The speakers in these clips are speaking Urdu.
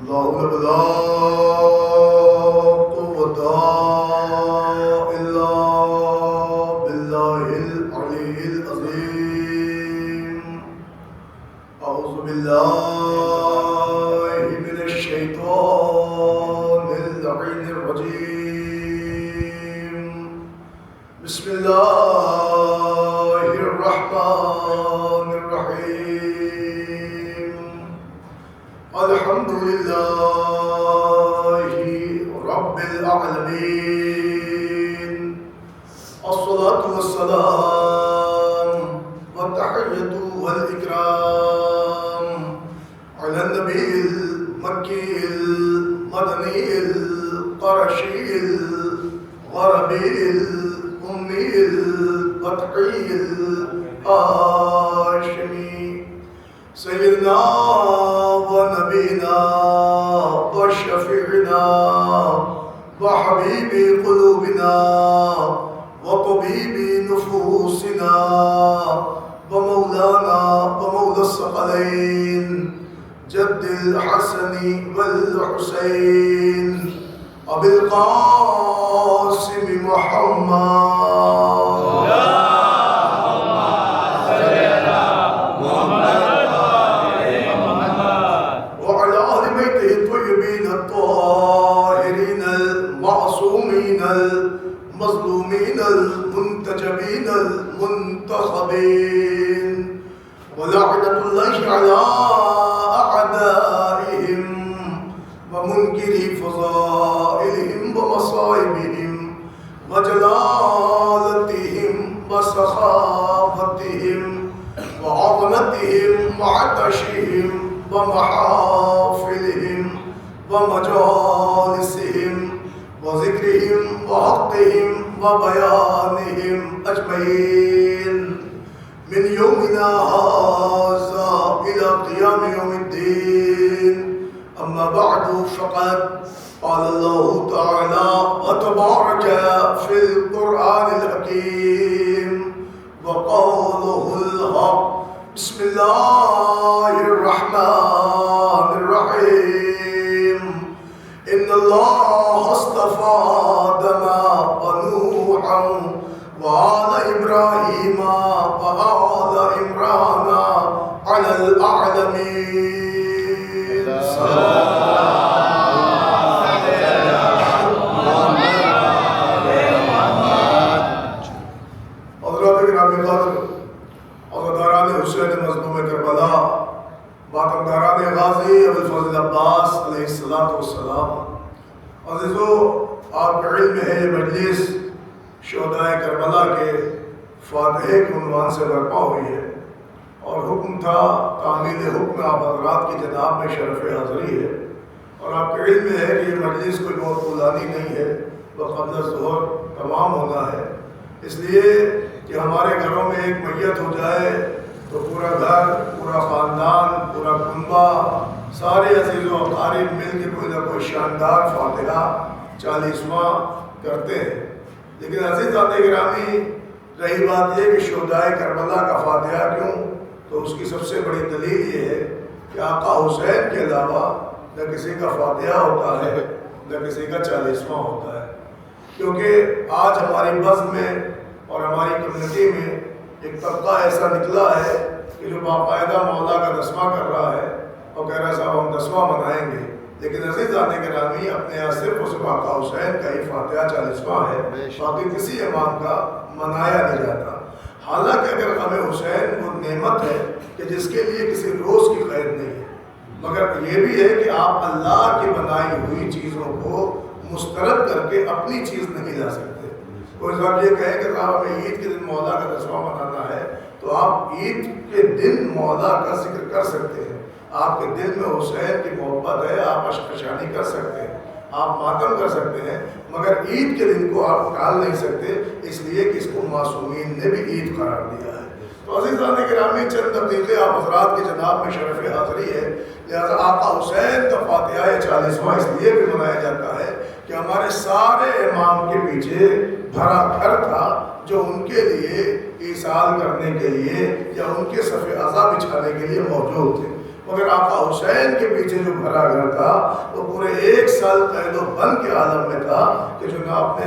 لا حول ولا قوة إلا بالله العلي العظيم. أعوذ بالله من الشيطان اللعين الرجيم. بسم الله الرحمن الرحيم. الحمد لله رب العالمين. الصلاة والسلام والتحية والإكرام على النبي المكي المدني القرشي الغربي الأمي الفتحي الهاشمي سيدنا ونبينا وشفيعنا وحبيب قلوبنا وطبيب نفوسنا ومولانا ومولى الثقلين جد الحسن والحسين أبي القاسم محمد المظلومين المنتجبين المنتخبين ولعنة الله على أعدائهم ومنكري فضائلهم ومصائبهم وجلالتهم وسخافتهم وعظمتهم وعطشهم ومحافلهم ومجالسهم وذكرهم وحقهم وبيانهم أجمعين من يومنا هذا إلى قيام يوم الدين. أما بعد فقد قال الله تعالى وتبارك في القرآن الحكيم وقوله الحق. بسم الله الرحمن الرحيم. إن الله اصطفى آدم ونوحا وآل إبراهيم وآل عمران على العالمين. حضرات گرامی قدر، عزاداران حسین مظلوم کربلا، ماتمداران غازی ابوالفضل عباس علیہ السلام، عزیزو آپ کا علم ہے یہ مجلس شہداء کربلا کے فاتحے کے عنوان سے برپا ہوئی ہے اور حکم تھا تعمیل حکم آپ حضرات کی جناب میں شرف حاضری ہے، اور آپ کا علم ہے کہ یہ مجلس کوئی بہت طولانی نہیں ہے، وہ قبل ظہر تمام ہونا ہے، اس لیے کہ ہمارے گھروں میں ایک میت ہو جائے تو پورا گھر، پورا خاندان، پورا کنبہ، سارے عزیز و اقارب مل کے کوئی نہ کوئی شاندار فاتحہ 40واں کرتے ہیں. لیکن عزیزان گرامی، رہی بات یہ کہ شہداء کربلا کا فاتحہ کیوں، تو اس کی سب سے بڑی دلیل یہ ہے کہ آقا حسین کے علاوہ نہ کسی کا فاتحہ ہوتا ہے نہ کسی کا 40واں ہوتا ہے، کیونکہ آج ہماری بزم میں اور ہماری کمیونٹی میں ایک طبقہ ایسا نکلا ہے کہ جو باقاعدہ مولا کا 10واں کر رہا ہے اور کہہ رہا ہے صاحب ہم 10واں منائیں گے، لیکن عزیزان گرامی اپنے یہاں صرف اس آقا حسین کا ہی فاتحہ 40واں ہے، باقی کسی امام کا منایا نہیں جاتا. حالانکہ اگر غم حسین وہ نعمت ہے کہ جس کے لیے کسی روز کی قید نہیں ہے، مگر یہ بھی ہے کہ آپ اللہ کی بنائی ہوئی چیزوں کو مسترد کر کے اپنی چیز نہیں لا سکتے. کوئی صاحب یہ کہے کہ صاحب ہمیں عید کے دن مولا کا 10واں منانا ہے، تو آپ عید کے دن مولا کا ذکر کر سکتے ہیں، آپ کے دل میں حسین کی محبت ہے، آپ اشکشانی کر سکتے ہیں، آپ ماتم کر سکتے ہیں، مگر عید کے دن کو آپ ٹال نہیں سکتے، اس لیے کہ اس کو معصومین نے بھی عید قرار دیا ہے. تو عزیزان گرامی، چند دقیقے آپ حضرات کی جناب میں شرف حاضری ہے، لہذا آقا حسین کا فاتحہ 40واں اس لیے بھی منایا جاتا ہے کہ ہمارے سارے امام کے پیچھے بھرا گھر تھا جو ان کے لیے ایصال کرنے کے لیے یا ان کے صف عزا بچھانے کے لیے موجود تھے. مگر آقا حسین کے پیچھے جو بھرا گھر تھا وہ پورے 1 سال قید و بند کے عالم میں تھا کہ جو نہ اپنے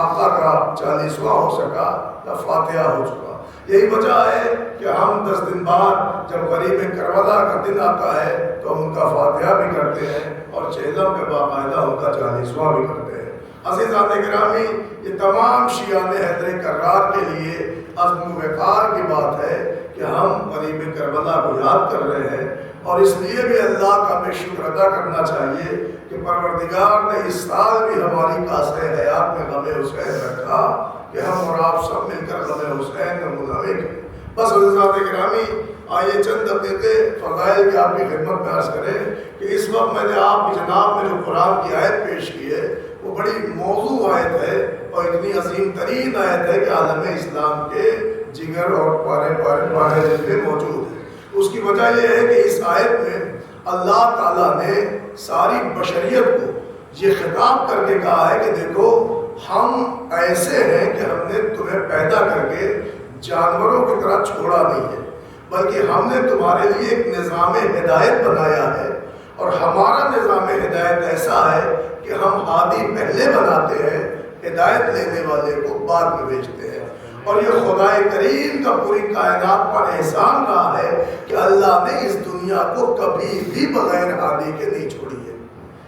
آقا کا 40واں ہو سکا نہ فاتحہ ہو چکا۔ یہی وجہ ہے کہ ہم 10 دن بعد جب غریب کربلا کا دن آتا ہے تو ہم ان کا فاتحہ بھی کرتے ہیں اور چہلم پہ باقاعدہ ان کا 40واں بھی کرتے ہیں۔ عزیزان گرامی، یہ تمام شیعان حیدر کرار کے لیے عزم و وقار کی بات ہے کہ ہم غریب کربلا کو یاد کر رہے ہیں، اور اس لیے بھی اللہ کا ہمیں شکر ادا کرنا چاہیے کہ پروردگار نے اس سال بھی ہماری کاسہ حیات میں غم حسین رکھا کہ ہم اور آپ سب مل کر غم حسین میں منہمک ہیں۔ بس عزیزان گرامی، آئیے چند دقیقے فضائل کی آپ کی خدمت میں عرض کریں کہ اس وقت میں نے آپ کی جناب میں جو قرآن کی آیت پیش کی ہے وہ بڑی موضوع آیت ہے اور اتنی عظیم ترین آیت ہے کہ عالم اسلام کے جگر اور پارے دل میں موجود ہے۔ اس کی وجہ یہ ہے کہ اس آیت میں اللہ تعالیٰ نے ساری بشریت کو یہ خطاب کر کے کہا ہے کہ دیکھو ہم ایسے ہیں کہ ہم نے تمہیں پیدا کر کے جانوروں کی طرح چھوڑا نہیں ہے، بلکہ ہم نے تمہارے لیے ایک نظام ہدایت بنایا ہے، اور ہمارا نظام ہدایت ایسا ہے کہ ہم ہادی پہلے بناتے ہیں، ہدایت لینے والے کو بعد میں بھیجتے ہیں۔ اور یہ خدائے کریم کا پوری کائنات پر احسان رہا ہے کہ اللہ نے اس دنیا کو کبھی بھی بغیر ہادی کے نہیں چھوڑی ہے،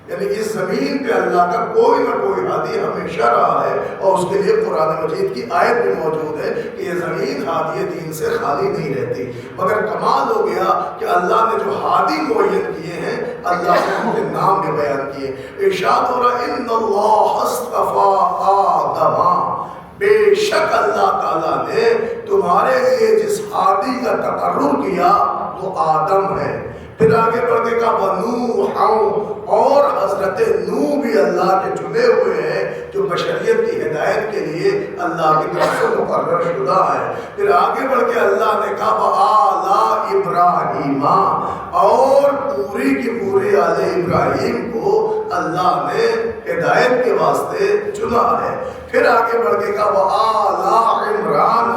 یعنی اس زمین پہ اللہ کا کوئی نہ کوئی ہادی ہمیشہ رہا ہے، اور اس کے لیے قرآن مجید کی آیت بھی موجود ہے کہ یہ زمین ہادی دین سے خالی نہیں رہتی۔ مگر کمال ہو گیا کہ اللہ نے جو ہادی معین کیے ہیں اللہ نے ان کے نام بھی بیان کیے۔ ارشاد ہو رہا ان اللہ اصطفیٰ آدم، بے شک اللہ تعالیٰ نے تمہارے لیے جس ہادی کا تقرر کیا وہ آدم ہے۔ پھر آگے بڑھ کے کہا وَنُوحًا، اور حضرت نوح بھی اللہ کے چنے ہوئے ہیں جو بشریت کی ہدایت کے لیے اللہ کی طرف سے مقرر شدہ ہے۔ پھر آگے بڑھ کے اللہ نے کہا وَآلَ إِبْرَاهِيمَ، اور پوری کی پوری آل ابراہیم کو اللہ نے ہدایت کے واسطے چنا ہے۔ پھر آگے بڑھ کے کہا وَآلَ عِمْرَانَ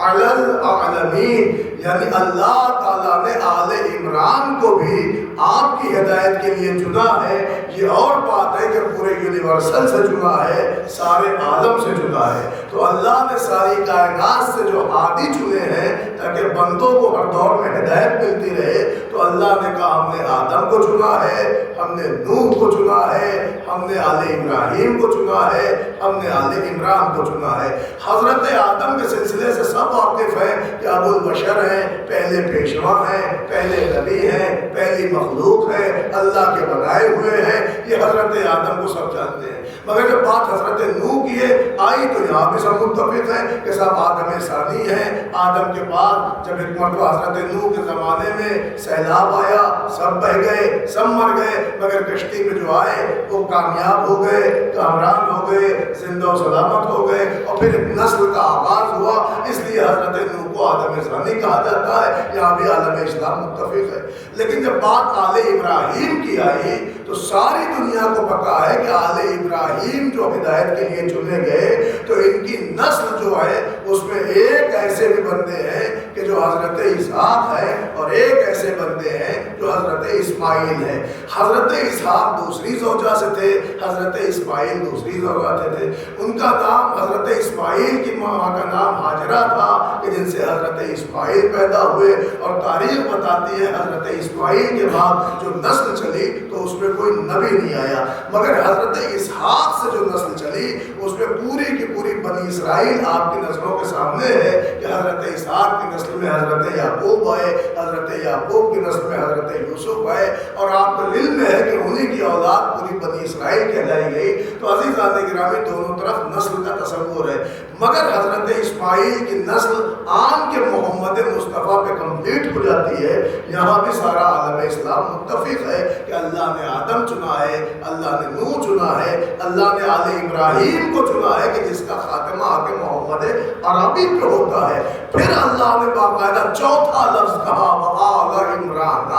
عَلَى الْعَالَمِينَ، یعنی اللہ تعالیٰ نے آل عمران کو بھی آپ کی ہدایت کے لیے چنا ہے۔ یہ اور بات ہے کہ پورے یونیورسل سے چنا ہے، سارے عالم سے چنا ہے۔ تو اللہ نے ساری کائنات سے جو ہادی چنے ہیں تاکہ بندوں کو ہر دور میں ہدایت ملتی رہے، تو اللہ نے کہا ہم نے آدم کو چنا ہے، ہم نے نوح کو چنا ہے، ہم نے آل ابراہیم کو چنا ہے، ہم نے آل عمران کو چنا ہے۔ حضرت آدم کے سلسلے سے سب واقف ہیں کہ ابو البشر ہیں، پہلے پیشوا ہیں، پہلے نبی ہیں، پہلی مخلوق ہے، اللہ کے بنائے ہوئے ہیں، یہ حضرت آدم کو سب جانتے ہیں۔ مگر جب بات حضرت نوح کی ہے آئی تو یہاں بھی سب متفق ہیں کہ سب آدم ثانی ہیں۔ آدم کے بعد جب ایک مرتبہ حضرت نوح کے زمانے میں سیلاب آیا، سب بہہ گئے، سب مر گئے، مگر کشتی میں جو آئے وہ کامیاب ہو گئے، کامران ہو گئے، زندہ و سلامت ہو گئے، اور پھر نسل کا آغاز ہوا۔ اس لیے حضرت نوح کو آدم ثانی کہا جاتا ہے، یہاں بھی عالم اسلام متفق ہے۔ لیکن جب بات آل ابراہیم کی آئی تو ساری دنیا کو پتا ہے کہ آل ابراہیم جو ہدایت کے لیے چنے گئے تو ان کی نسل جو ہے اس میں ایک ایسے بھی بندے ہیں کہ جو حضرت اسحاق ہے، اور ایک ایسے بندے ہیں جو حضرت اسماعیل ہے۔ حضرت اسحاق دوسری زوجہ سے تھے، حضرت اسماعیل دوسری زوجہ سے تھے۔ ان کا نام حضرت اسماعیل کی ماں کا نام ہاجرہ تھا کہ جن سے حضرت اسماعیل پیدا ہوئے، اور تاریخ بتاتی ہے حضرت اسماعیل کے بعد جو نسل چلی تو اس میں کوئی نبی نہیں آیا، مگر حضرت اسحاق سے جو نسل چلی اس میں پوری کی پوری بنی اسرائیل آپ کی نسلوں کے سامنے ہے کہ حضرت اسحاق کی نسل میں حضرت یعقوب آئے، حضرت یعقوب کی نسل میں حضرت یوسف آئے، اور آپ کو علم ہے کہ انہی کی اولاد پوری بنی اسرائیل کہلائی گئی۔ تو عزیزان گرامی دونوں طرف نسل کا تصور ہے، مگر حضرت اسماعیل کی نسل آن کے محمد مصطفیٰ پہ کمپلیٹ ہو جاتی ہے۔ یہاں بھی سارا عالم اسلام متفق ہے کہ اللہ نے آدم چنا ہے، اللہ نے نوح چنا ہے، اللہ نے آل ابراہیم کو چنا ہے کہ جس کا خاتمہ آ کے محمد عربی پہ ہوتا ہے۔ پھر اللہ نے باقاعدہ چوتھا لفظ کہا وآل عمران،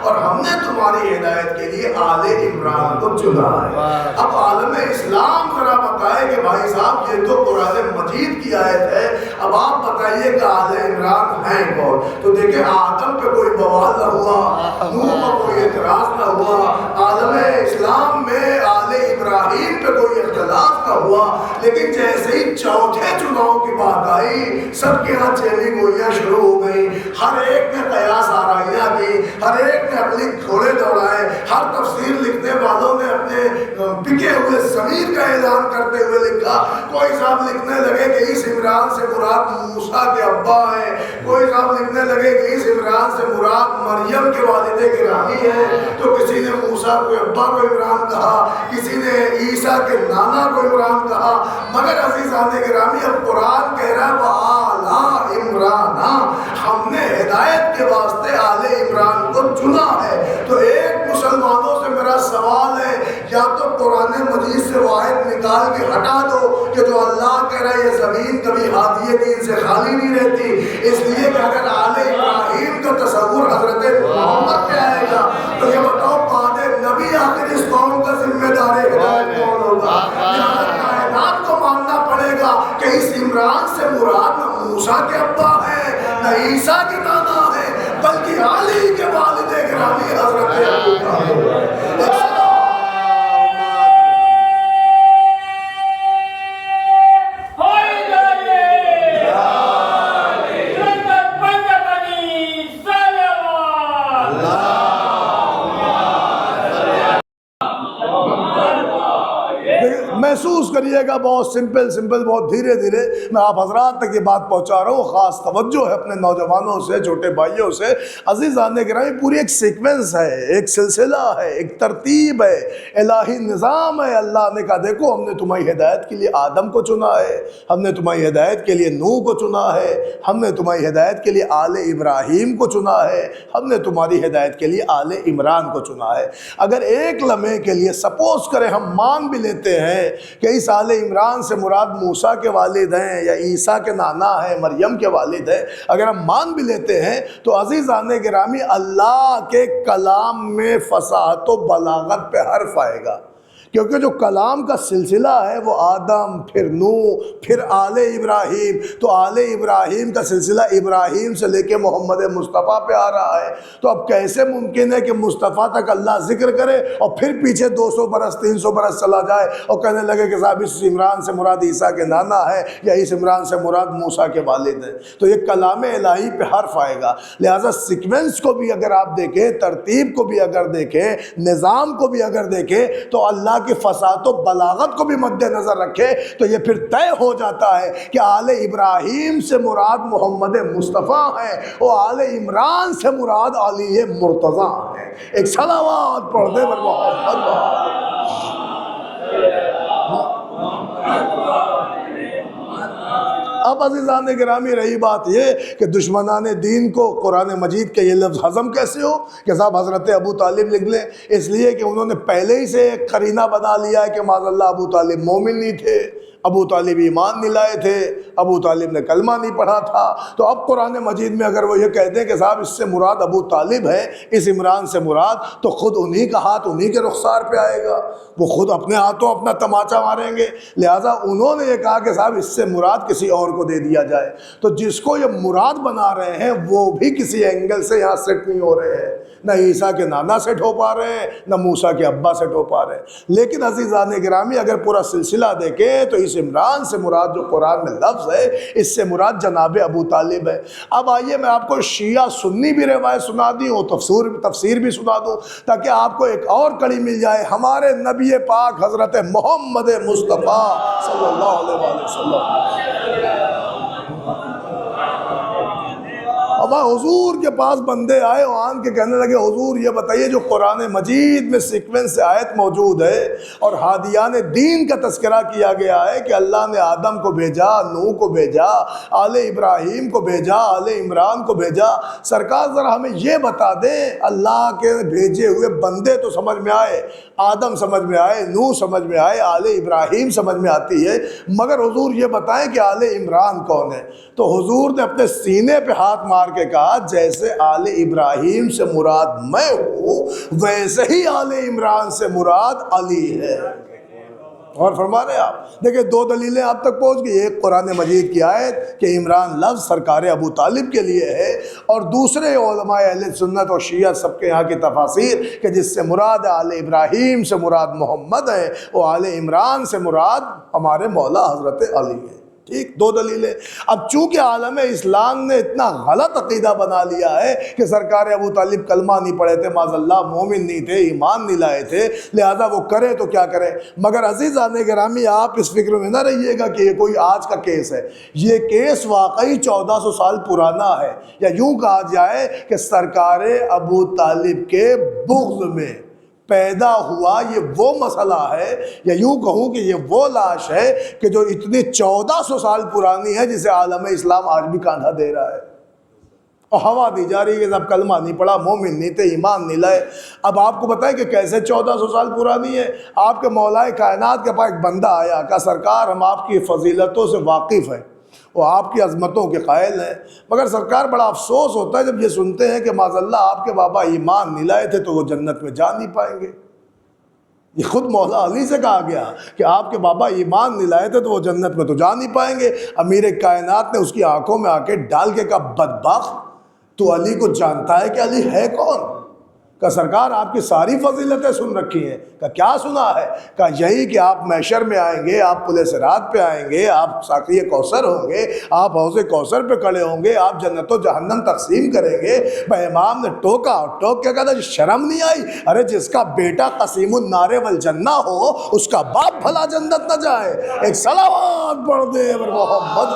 اور ہم نے تمہاری ہدایت کے لیے آل عمران کو چنا ہے۔ اب عالم اسلام ذرا بتا بتائے کہ بھائی صاحب یہ تو قرآن مجید کی آیت ہے، اب آپ بتائیے کہ آل عمران ہیں کون؟ تو دیکھیں آدم پہ کوئی بوال نہ ہوا، نوح پہ کوئی اعتراض نہ ہوا، عالم اسلام میں آل ابراہیم پہ کوئی اختلاف نہ ہوا، لیکن جیسے ہی چوتھے چناؤ کی بات آئی سب کے ہاں چیلی گوئیاں شروع ہو گئی، ہر ایک نے قیاس آرائیاں کی، ہر ایک نے اپنی گھوڑے دوڑائے، ہر تفسیر لکھنے والوں نے اپنے پکے ہوئے ضمیر کا اعلان کرتے ہوئے لکھا۔ کوئی صاحب لکھنے لگے کہ اس عمران سے مراد موسیٰ کے ابا ہیں، کوئی صاحب لکھنے لگے کہ اس عمران سے مراد مریم کے والد گرامی ہیں، تو کسی نے موسیٰ کو ابا کو عمران کہا، کسی نے عیسیٰ کے نانا کو عمران کہا، مگر عزیزان گرامی اب قرآن کہہ رہا ہے وَآلَ عمران، ہم نے ہدایت کے واسطے آل عمران کو چنا ہے۔ تو ایک مسلمانوں سے میرا سوال ہے، یا تو قرآن مجید سے واحد نکال کے ہٹا دو کہ جو اللہ کہہ رہا ہے یہ زمین کبھی ہادی دین سے خالی نہیں رہتی، اس لیے کہ اگر آل ابراہیم کا تصور حضرت محمد پہ آئے گا تو یہ بتاؤ بعد نبی آخر اس قوم کا ذمہ دار ہدایت کون ہوگا؟ کائنات کو ماننا پڑے گا کہ اس عمران سے مراد نہ موسیٰ کے ابا ہے نہ عیسیٰ کے نانا ہے، بلکہ علی کے والد گرامی حضرت ابو طالب ہے۔ محسوس کریے گا، بہت سمپل بہت دھیرے دھیرے میں آپ حضرات تک یہ بات پہنچا رہا ہوں۔ خاص توجہ ہے اپنے نوجوانوں سے، چھوٹے بھائیوں سے۔ عزیزان گرامی پوری ایک سیکوینس ہے، ایک سلسلہ ہے، ایک ترتیب ہے، الہی نظام ہے۔ اللہ نے کہا دیکھو ہم نے تمہاری ہدایت کے لیے آدم کو چنا ہے، ہم نے تمہاری ہدایت کے لیے نوح کو چنا ہے، ہم نے تمہاری ہدایت کے لیے آل ابراہیم کو چنا ہے، ہم نے تمہاری ہدایت کے لیے آل عمران کو چنا ہے۔ اگر ایک لمحے کے لیے سپوز کریں ہم مان بھی لیتے ہیں کہ اس آل عمران سے مراد موسیٰ کے والد ہیں یا عیسیٰ کے نانا ہیں، مریم کے والد ہیں، اگر ہم مان بھی لیتے ہیں تو عزیزان گرامی اللہ کے کلام میں فصاحت و بلاغت پہ حرف آئے گا، کیونکہ جو کلام کا سلسلہ ہے وہ آدم، پھر نوح، پھر آل ابراہیم، تو آل ابراہیم کا سلسلہ ابراہیم سے لے کے محمد مصطفیٰ پہ آ رہا ہے۔ تو اب کیسے ممکن ہے کہ مصطفیٰ تک اللہ ذکر کرے اور پھر پیچھے 200 برس 300 برس چلا جائے اور کہنے لگے کہ صاحب اس عمران سے مراد عیسیٰ کے نانا ہے یا اس عمران سے مراد موسیٰ کے والد ہیں؟ تو یہ کلام الہی پہ حرف آئے گا۔ لہٰذا سیکوینس کو بھی اگر آپ دیکھیں، ترتیب کو بھی اگر دیکھیں، نظام کو بھی اگر دیکھیں، تو اللہ کی فصاحت و بلاغت کو بھی مد نظر رکھے تو یہ پھر طے ہو جاتا ہے کہ آل ابراہیم سے مراد محمد مصطفیٰ ہیں اور آل عمران سے مراد علی مرتضیٰ ہیں۔ ایک صلوات پڑھ دے بر محمد۔ اب عزیزان گرامی رہی بات یہ کہ دشمنان دین کو قرآن مجید کے یہ لفظ ہضم کیسے ہو کہ صاحب حضرت ابو طالب لکھ لیں، اس لیے کہ انہوں نے پہلے ہی سے ایک قرینہ بنا لیا ہے کہ معاذ اللہ ابو طالب مومن نہیں تھے، ابو طالب ایمان نہیں لائے تھے، ابو طالب نے کلمہ نہیں پڑھا تھا۔ تو اب قرآن مجید میں اگر وہ یہ کہتے ہیں کہ صاحب اس سے مراد ابو طالب ہے، اس عمران سے مراد، تو خود انہی کا ہاتھ انہی کے رخسار پہ آئے گا، وہ خود اپنے ہاتھوں اپنا تماچا ماریں گے۔ لہٰذا انہوں نے یہ کہا کہ صاحب اس سے مراد کسی اور کو دے دیا جائے۔ تو جس کو یہ مراد بنا رہے ہیں وہ بھی کسی اینگل سے یہاں سیٹ نہیں ہو رہے ہیں، نہ عیسیٰ کے نانا سیٹ ہو پا رہے ہیں، نہ موسیٰ کے ابا سیٹ ہو پا رہے ہیں۔ لیکن عزیزان گرامی اگر پورا سلسلہ دیکھیں تو اس عمران سے مراد جو قرآن میں لفظ ہے اس سے مراد جناب ابو طالب ہے۔ اب آئیے میں آپ کو شیعہ سنی بھی روایت سنا دی ہوں، تفسیر بھی سنا دوں تاکہ آپ کو ایک اور کڑی مل جائے۔ ہمارے نبی پاک حضرت محمد مصطفیٰ صلی اللہ علیہ وآلہ وسلم، اب حضور کے پاس بندے آئے اور آن کے کہنے لگے حضور یہ بتائیے جو قرآن مجید میں سیکوینس سے آیت موجود ہے اور ہادیان دین کا تذکرہ کیا گیا ہے کہ اللہ نے آدم کو بھیجا، نوح کو بھیجا، آل ابراہیم کو بھیجا، آل عمران کو بھیجا، سرکار ذرا ہمیں یہ بتا دیں اللہ کے بھیجے ہوئے بندے تو سمجھ میں آئے، آدم سمجھ میں آئے، نوح سمجھ میں آئے، آل ابراہیم سمجھ میں آتی ہے، مگر حضور یہ بتائیں کہ آل عمران کون ہے؟ تو حضور نے اپنے سینے پہ ہاتھ مار کے کہا جیسے آل ابراہیم سے مراد میں ہوں ویسے ہی آل عمران سے مراد علی ہے۔ اور فرما رہے ہیں آپ دیکھیں 2 دلیلیں آپ تک پہنچ گئی. ایک قرآن مجید کی آیت کہ عمران لفظ سرکار ابو طالب کے لیے ہے، اور دوسرے علماء اہل سنت اور شیعہ سب کے یہاں کی تفاسیر کہ جس سے مراد آل ابراہیم سے مراد محمد ہے، وہ آل عمران سے مراد ہمارے مولا حضرت علی ہے. ٹھیک، 2 دلیلیں. اب چونکہ عالم اسلام نے اتنا غلط عقیدہ بنا لیا ہے کہ سرکار ابو طالب کلمہ نہیں پڑھے تھے، معاذ اللہ مومن نہیں تھے، ایمان نہیں لائے تھے، لہذا وہ کرے تو کیا کرے. مگر عزیزان گرامی آپ اس فکر میں نہ رہیے گا کہ یہ کوئی آج کا کیس ہے. یہ کیس واقعی 1400 سال پرانا ہے، یا یوں کہا جائے کہ سرکار ابو طالب کے بغض میں پیدا ہوا یہ وہ مسئلہ ہے، یا یوں کہوں کہ یہ وہ لاش ہے کہ جو اتنی 1400 سال پرانی ہے، جسے عالم اسلام آج بھی کاندھا دے رہا ہے اور ہوا دی جا رہی ہے کہ سب کلمہ نہیں پڑھا، مومن نہیں تھے، ایمان نہیں لائے. اب آپ کو بتائیں کہ کیسے 1400 سال پرانی ہے. آپ کے مولا کائنات کے پاس ایک بندہ آیا، کہا سرکار ہم آپ کی فضیلتوں سے واقف ہیں، وہ آپ کی عظمتوں کے قائل ہیں، مگر سرکار بڑا افسوس ہوتا ہے جب یہ سنتے ہیں کہ معاذ اللہ آپ کے بابا ایمان نہیں لائے تھے تو وہ جنت میں جا نہیں پائیں گے. یہ خود مولا علی سے کہا گیا کہ آپ کے بابا ایمان نہیں لائے تھے تو وہ جنت میں تو جا نہیں پائیں گے. امیر کائنات نے اس کی آنکھوں میں آ کے ڈال کے کہا بدبخت، تو علی کو جانتا ہے کہ علی ہے کون؟ کہ سرکار آپ کی ساری فضیلتیں سن رکھی ہیں. کہ کیا سنا ہے؟ کہ یہی کہ آپ محشر میں آئیں گے، آپ پل صراط پہ آئیں گے، آپ ساقی کوثر ہوں گے، آپ حوض کوثر پہ کھڑے ہوں گے، آپ جنت و جہنم تقسیم کریں گے. بھائی امام نے ٹوکا، ٹوک کے کہا شرم نہیں آئی؟ ارے جس کا بیٹا قسیم النار والجنہ ہو اس کا باپ بھلا جنت نہ جائے. ایک صلوات پڑھ دے محمد.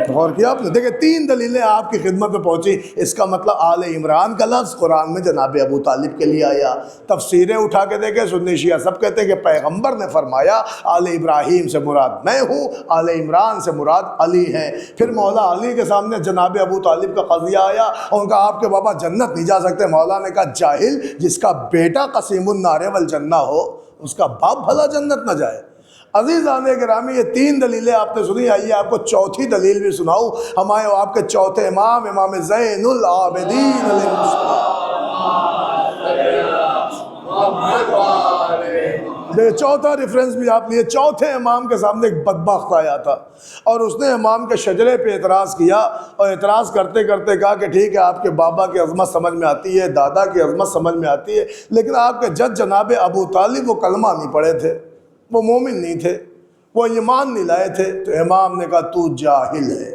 غور کیا آپ نے؟ دیکھیں 3 دلیلیں آپ کی خدمت میں پہنچی. اس کا مطلب آل عمران کا لفظ قرآن میں جناب ابو طالب کے لیے آیا. تفسیریں اٹھا کے دیکھیں، سنی شیعہ سب کہتے ہیں کہ پیغمبر نے فرمایا آل ابراہیم سے مراد میں ہوں، آل عمران سے مراد علی ہیں. پھر مولا علی کے سامنے جناب ابو طالب کا قضیہ آیا اور ان کا آپ کے بابا جنت نہیں جا سکتے. مولا نے کہا جاہل، جس کا بیٹا قسیم النار والجنہ ہو اس کا باپ بھلا جنت نہ جائے. عزیزان گرامی یہ 3 دلیلیں آپ نے سنی. آئیے آپ کو چوتھی دلیل بھی سناؤں. ہمارے آپ کے چوتھے امام، امام زین العابدین علیہ السلام. چوتھا ریفرنس بھی آپ لیے. چوتھے امام کے سامنے ایک بدبخت آیا تھا اور اس نے امام کے شجرے پہ اعتراض کیا اور اعتراض کرتے کرتے کہا کہ ٹھیک ہے آپ کے بابا کی عظمت سمجھ میں آتی ہے، دادا کی عظمت سمجھ میں آتی ہے، لیکن آپ کے جد جناب ابو طالب وہ کلمہ نہیں پڑھے تھے، وہ مومن نہیں تھے، وہ ایمان نہیں لائے تھے. تو امام نے کہا تو جاہل ہے.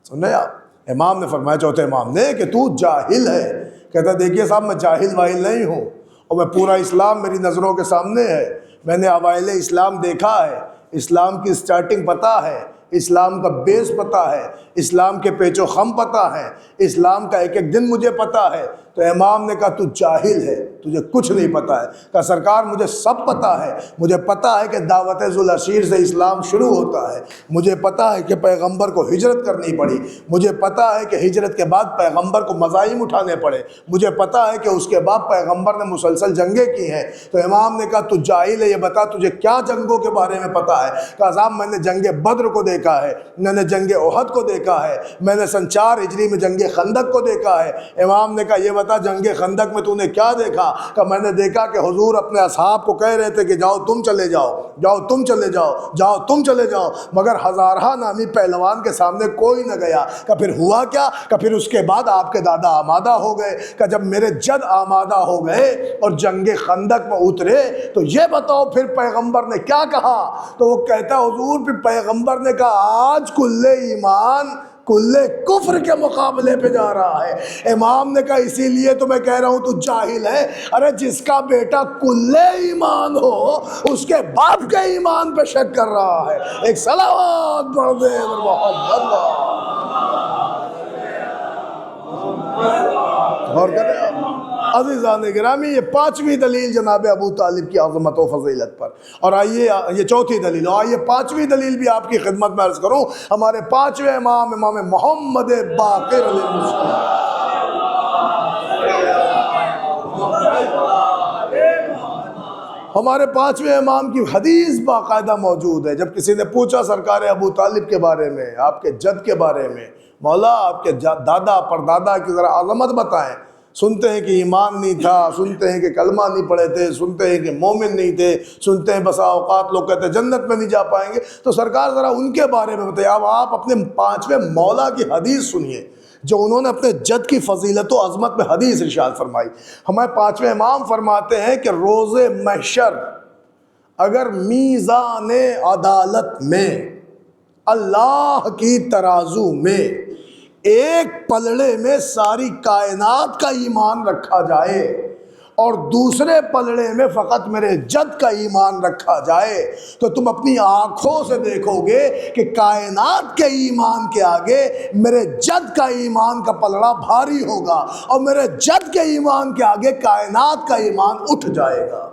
سنیں آپ، امام نے فرمایا چوتھے امام نے کہ تو جاہل ہے. کہتا دیکھیے صاحب میں جاہل واہل نہیں ہوں، اور میں پورا اسلام میری نظروں کے سامنے ہے. میں نے اوائل اسلام دیکھا ہے، اسلام کی سٹارٹنگ پتہ ہے، اسلام کا بیس پتہ ہے، اسلام کے پیچ و خم پتہ ہے، اسلام کا ایک ایک دن مجھے پتہ ہے. تو امام نے کہا تو جاہل ہے، تجھے کچھ نہیں پتہ ہے. کہا سرکار مجھے سب پتہ ہے، مجھے پتہ ہے کہ دعوت ذوالعشیر سے اسلام شروع ہوتا ہے، مجھے پتہ ہے کہ پیغمبر کو ہجرت کرنی پڑی، مجھے پتہ ہے کہ ہجرت کے بعد پیغمبر کو مظالم اٹھانے پڑے، مجھے پتہ ہے کہ اس کے بعد پیغمبر نے مسلسل جنگیں کی ہیں. تو امام نے کہا تو جاہل ہے، یہ بتا تجھے کیا جنگوں کے بارے میں پتہ ہے؟ کہا صاحب میں نے جنگ بدر کو دیکھا ہے، میں نے جنگ احد کو دیکھا ہے، میں نے سن 4 ہجری میں جنگ خندق کو دیکھا ہے. امام نے کہا یہ بتا جنگ خندق میں تو نے کیا دیکھا؟ کہ میں نے دیکھا کہ حضور اپنے اصحاب کو کہہ رہے تھے کہ جاؤ تم چلے جاؤ، جاؤ تم چلے جاؤ، جاؤ تم چلے جاؤ، مگر ہزارہ نامی پہلوان کے سامنے کوئی نہ گیا. کہ پھر ہوا کیا؟ کہ پھر اس کے بعد آپ کے دادا آمادہ ہو گئے. کہ جب میرے جد آمادہ ہو گئے اور جنگ خندق میں اترے تو یہ بتاؤ پھر پیغمبر نے کیا کہا؟ تو وہ کہتا حضور پھر پیغمبر نے کہا آج کل ایمان کل کفر کے مقابلے پہ جا رہا ہے. امام نے کہا اسی لیے تو میں کہہ رہا ہوں تو جاہل ہے. ارے جس کا بیٹا کل ایمان ہو اس کے باپ کے ایمان پہ شک کر رہا ہے. ایک صلوات پڑھ دے محمد. غور کریں آپ عزیزان گرامی، یہ 5ویں دلیل جناب ابو طالب کی عظمت و فضیلت پر. اور آئیے یہ چوتھی دلیل، اور آئیے 5ویں دلیل بھی آپ کی خدمت میں عرض کروں. ہمارے 5ویں امام، امام محمد باقر علیہ السلام. ہمارے 5ویں امام کی حدیث باقاعدہ موجود ہے. جب کسی نے پوچھا سرکار ابو طالب کے بارے میں، آپ کے جد کے بارے میں، مولا آپ کے دادا پردادا کی ذرا عظمت بتائیں، سنتے ہیں کہ ایمان نہیں تھا، سنتے ہیں کہ کلمہ نہیں پڑھے تھے، سنتے ہیں کہ مومن نہیں تھے، سنتے ہیں بسا اوقات لوگ کہتے ہیں جنت میں نہیں جا پائیں گے۔ تو سرکار ذرا ان کے بارے میں بتائیے۔ اب آپ اپنے پانچویں مولا کی حدیث سنیے جو انہوں نے اپنے جد کی فضیلت و عظمت میں حدیث ارشاد فرمائی۔ ہمارے پانچویں امام فرماتے ہیں کہ روز محشر اگر میزان عدالت میں اللہ کی ترازو میں ایک پلڑے میں ساری کائنات کا ایمان رکھا جائے اور دوسرے پلڑے میں فقط میرے جد کا ایمان رکھا جائے تو تم اپنی آنکھوں سے دیکھو گے کہ کائنات کے ایمان کے آگے میرے جد کا ایمان کا پلڑا بھاری ہوگا اور میرے جد کے ایمان کے آگے کائنات کا ایمان اٹھ جائے گا۔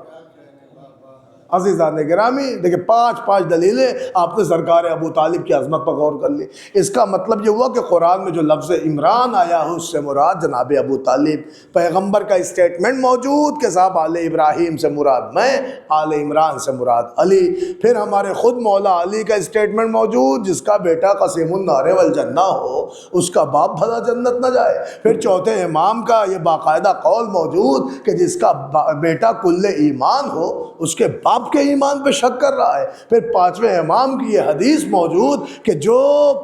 عزیزان گرامی دیکھیں پانچ دلیلیں آپ نے سرکار ابو طالب کی عظمت پر غور کر لی۔ اس کا مطلب یہ ہوا کہ قرآن میں جو لفظ عمران آیا ہے اس سے مراد جناب ابو طالب، پیغمبر کا اسٹیٹمنٹ موجود کہ صاحب آل ابراہیم سے مراد میں، آل عمران سے مراد علی، پھر ہمارے خود مولا علی کا اسٹیٹمنٹ موجود جس کا بیٹا قسیم النار والجنہ ہو اس کا باپ بھلا جنت نہ جائے، پھر چوتھے امام کا یہ باقاعدہ قول موجود کہ جس کا بیٹا کل ایمان ہو اس کے باپ کے ایمان پہ شک کر رہا ہے، پھر پانچویں امام کی یہ حدیث موجود کہ جو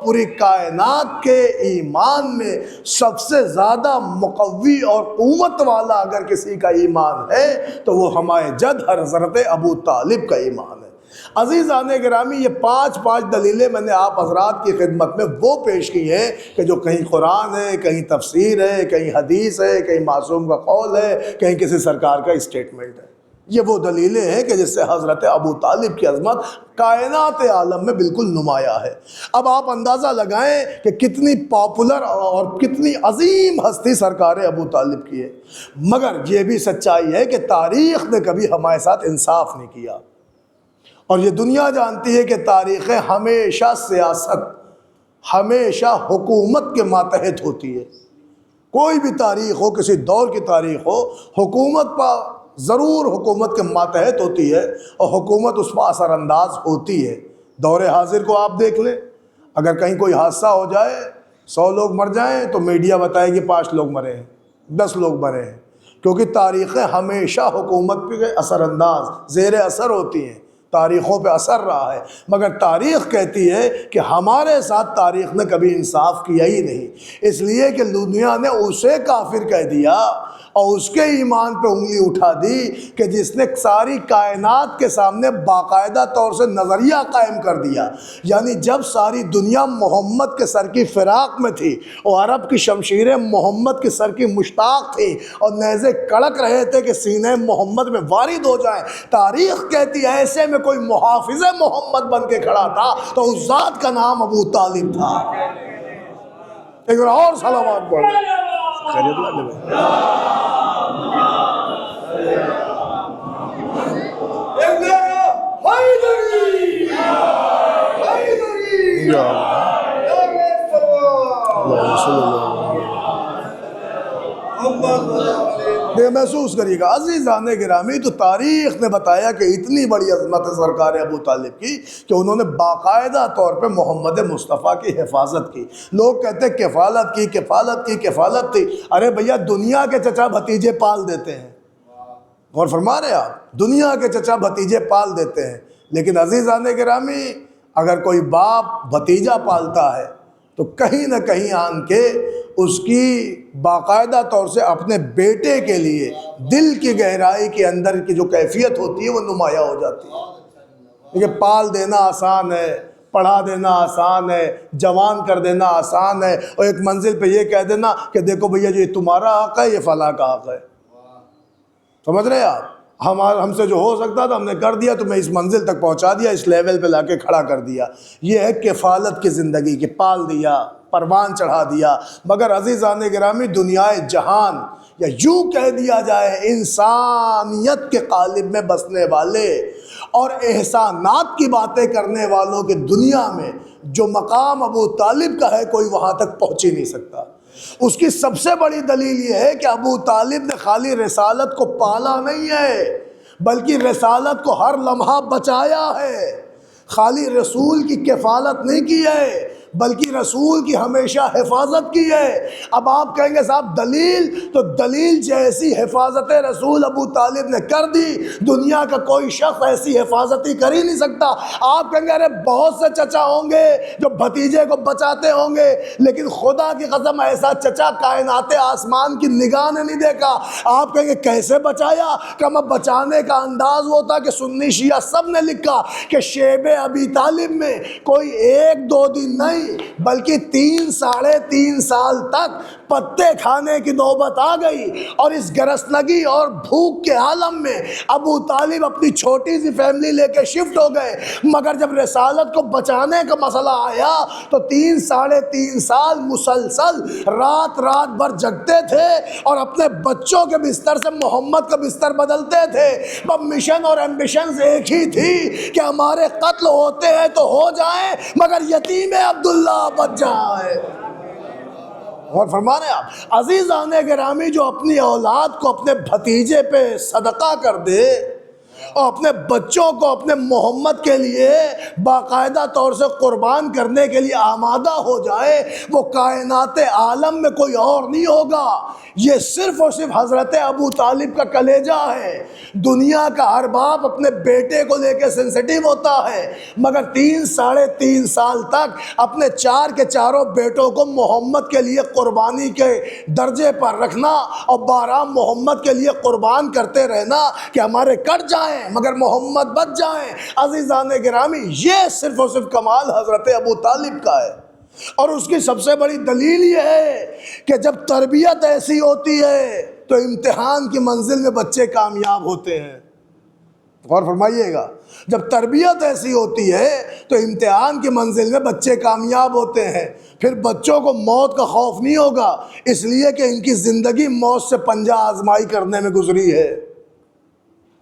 پوری کائنات کے ایمان میں سب سے زیادہ مقوی اور قوت والا اگر کسی کا ایمان ہے تو وہ ہمارے جد حضرت ابو طالب کا ایمان ہے۔ عزیزان گرامی یہ پانچ دلیلیں میں نے آپ حضرات کی خدمت میں وہ پیش کی ہیں کہ جو کہیں قرآن ہے، کہیں تفسیر ہے، کہیں حدیث ہے، کہیں معصوم کا قول ہے، کہیں کسی سرکار کا اسٹیٹمنٹ ہے۔ یہ وہ دلیلیں ہیں کہ جس سے حضرت ابو طالب کی عظمت کائنات عالم میں بالکل نمایاں ہے۔ اب آپ اندازہ لگائیں کہ کتنی پاپولر اور کتنی عظیم ہستی سرکار ابو طالب کی ہے، مگر یہ بھی سچائی ہے کہ تاریخ نے کبھی ہمارے ساتھ انصاف نہیں کیا، اور یہ دنیا جانتی ہے کہ تاریخ ہمیشہ سیاست، ہمیشہ حکومت کے ماتحت ہوتی ہے۔ کوئی بھی تاریخ ہو، کسی دور کی تاریخ ہو، حکومت پر ضرور حکومت کے ماتحت ہوتی ہے اور حکومت اس پر اثر انداز ہوتی ہے۔ دور حاضر کو آپ دیکھ لیں، اگر کہیں کوئی حادثہ ہو جائے، 100 لوگ مر جائیں تو میڈیا بتائے گی 5 لوگ مرے ہیں، 10 لوگ مرے ہیں، کیونکہ تاریخیں ہمیشہ حکومت پہ اثر انداز، زیر اثر ہوتی ہیں، تاریخوں پہ اثر رہا ہے، مگر تاریخ کہتی ہے کہ ہمارے ساتھ تاریخ نے کبھی انصاف کیا ہی نہیں، اس لیے کہ دنیا نے اسے کافر کہہ دیا اور اس کے ایمان پہ انگلی اٹھا دی کہ جس نے ساری کائنات کے سامنے باقاعدہ طور سے نظریہ قائم کر دیا، یعنی جب ساری دنیا محمد کے سر کی فراق میں تھی اور عرب کی شمشیریں محمد کے سر کی مشتاق تھی اور نیزے کڑک رہے تھے کہ سینے محمد میں وارد ہو جائیں، تاریخ کہتی ہے ایسے میں کوئی محافظ محمد بن کے کھڑا تھا تو اس ذات کا نام ابو طالب تھا۔ ایک بار اور صلوات پڑھ لیں۔ خیریت اللہ محسوس کریے گا عزیزان گرامی، تو تاریخ نے بتایا کہ اتنی بڑی عظمت ہے سرکار ابو طالب کی کہ انہوں نے باقاعدہ طور پہ محمد مصطفیٰ کی حفاظت کی۔ لوگ کہتے ہیں کفالت تھی، ارے بھیا دنیا کے چچا بھتیجے پال دیتے ہیں، غور فرما رہے آپ، دنیا کے چچا بھتیجے پال دیتے ہیں، لیکن عزیزان گرامی اگر کوئی باپ بھتیجا پالتا ہے تو کہیں نہ کہیں آن کے اس کی باقاعدہ طور سے اپنے بیٹے کے لیے دل کی گہرائی کے اندر کی جو کیفیت ہوتی ہے وہ نمایاں ہو جاتی ہے۔ دیکھیں پال دینا آسان ہے، پڑھا دینا آسان ہے، جوان کر دینا آسان ہے، اور ایک منزل پہ یہ کہہ دینا کہ دیکھو بھیا یہ تمہارا حق ہے، یہ فلاں کا حق ہے۔ سمجھ رہے ہیں آپ؟ ہم سے جو ہو سکتا تھا ہم نے کر دیا، تمہیں اس منزل تک پہنچا دیا، اس لیول پہ لا کے کھڑا کر دیا۔ یہ ہے کفالت کی زندگی کہ پال دیا، پروان چڑھا دیا۔ مگر عزیزان گرامی دنیا جہان یا یوں کہہ دیا جائے انسانیت کے قالب میں بسنے والے اور احسانات کی باتیں کرنے والوں کی دنیا میں جو مقام ابو طالب کا ہے کوئی وہاں تک پہنچ ہی نہیں سکتا۔ اس کی سب سے بڑی دلیل یہ ہے کہ ابو طالب نے خالی رسالت کو پالا نہیں ہے بلکہ رسالت کو ہر لمحہ بچایا ہے، خالی رسول کی کفالت نہیں کی ہے بلکہ رسول کی ہمیشہ حفاظت کی ہے۔ اب آپ کہیں گے صاحب دلیل، تو دلیل جیسی حفاظت رسول ابو طالب نے کر دی، دنیا کا کوئی شخص ایسی حفاظت ہی کر ہی نہیں سکتا۔ آپ کہیں گے ارے بہت سے چچا ہوں گے جو بھتیجے کو بچاتے ہوں گے، لیکن خدا کی قسم ایسا چچا کائنات آسمان کی نگاہ نے نہیں دیکھا۔ آپ کہیں گے کیسے بچایا؟ کہ بچانے کا انداز وہ تھا کہ سنی شیعہ سب نے لکھا کہ شیب ابی طالب میں کوئی 1-2 دن نہیں بلکہ 3-3.5 سال تک پتے کھانے کی نوبت آ گئی، اور اس گرسنگی اور بھوک کے عالم میں ابو طالب اپنی چھوٹی سی فیملی لے کے شفٹ ہو گئے۔ مگر جب رسالت کو بچانے کا مسئلہ آیا تو 3-3.5 سال مسلسل رات بھر جگتے تھے اور اپنے بچوں کے بستر سے محمد کا بستر بدلتے تھے۔ مشن اور ایمبیشنز ایک ہی تھی کہ ہمارے قتل ہوتے ہیں تو ہو جائیں مگر یتیم عبداللہ بچ جائے۔ اور فرما رہے ہیں آپ عزیزان گرامی، جو اپنی اولاد کو اپنے بھتیجے پہ صدقہ کر دے اور اپنے بچوں کو اپنے محمد کے لیے باقاعدہ طور سے قربان کرنے کے لیے آمادہ ہو جائے، وہ کائنات عالم میں کوئی اور نہیں ہوگا، یہ صرف اور صرف حضرت ابو طالب کا کلیجہ ہے۔ دنیا کا ہر باپ اپنے بیٹے کو لے کے سینسیٹیو ہوتا ہے، مگر 3-3.5 سال تک اپنے 4 کے چاروں بیٹوں کو محمد کے لیے قربانی کے درجے پر رکھنا اور بارہم محمد کے لیے قربان کرتے رہنا کہ ہمارے کٹ جائیں مگر محمد بچ جائیں۔ عزیزان گرامی، یہ صرف اور صرف کمال حضرت ابو طالب کا ہے، اور اس کی سب سے بڑی دلیل یہ ہے کہ جب تربیت ایسی ہوتی ہے تو امتحان کی منزل میں بچے کامیاب ہوتے ہیں۔ غور فرمائیے گا، جب تربیت ایسی ہوتی ہے تو امتحان کی منزل میں بچے کامیاب ہوتے ہیں۔ پھر بچوں کو موت کا خوف نہیں ہوگا، اس لیے کہ ان کی زندگی موت سے پنجہ آزمائی کرنے میں گزری ہے۔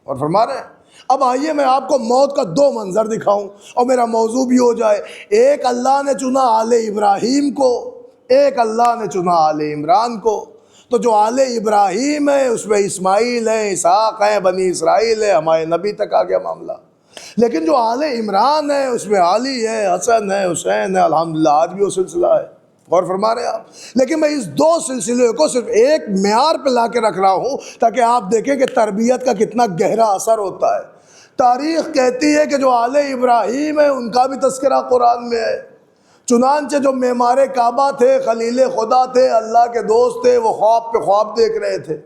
اور فرما رہے ہیں اب آئیے میں آپ کو موت کا 2 منظر دکھاؤں اور میرا موضوع بھی ہو جائے۔ ایک اللہ نے چنا آل ابراہیم کو، ایک اللہ نے چنا آل عمران کو۔ تو جو آل ابراہیم ہے اس میں اسماعیل ہے، اسحاق ہے، بنی اسرائیل ہے، ہمارے نبی تک آ گیا معاملہ۔ لیکن جو آل عمران ہے اس میں علی ہے، حسن ہے، حسین ہے، الحمدللہ آج بھی وہ سلسلہ ہے۔ غور فرما رہے ہیں آپ، لیکن میں اس 2 سلسلے کو صرف ایک معیار پہ لا کے رکھ رہا ہوں تاکہ آپ دیکھیں کہ تربیت کا کتنا گہرا اثر ہوتا ہے۔ تاریخ کہتی ہے کہ جو آل ابراہیم ہے ان کا بھی تذکرہ قرآن میں ہے، چنانچہ جو معمار کعبہ تھے، خلیل خدا تھے، اللہ کے دوست تھے، وہ خواب پہ خواب دیکھ رہے تھے۔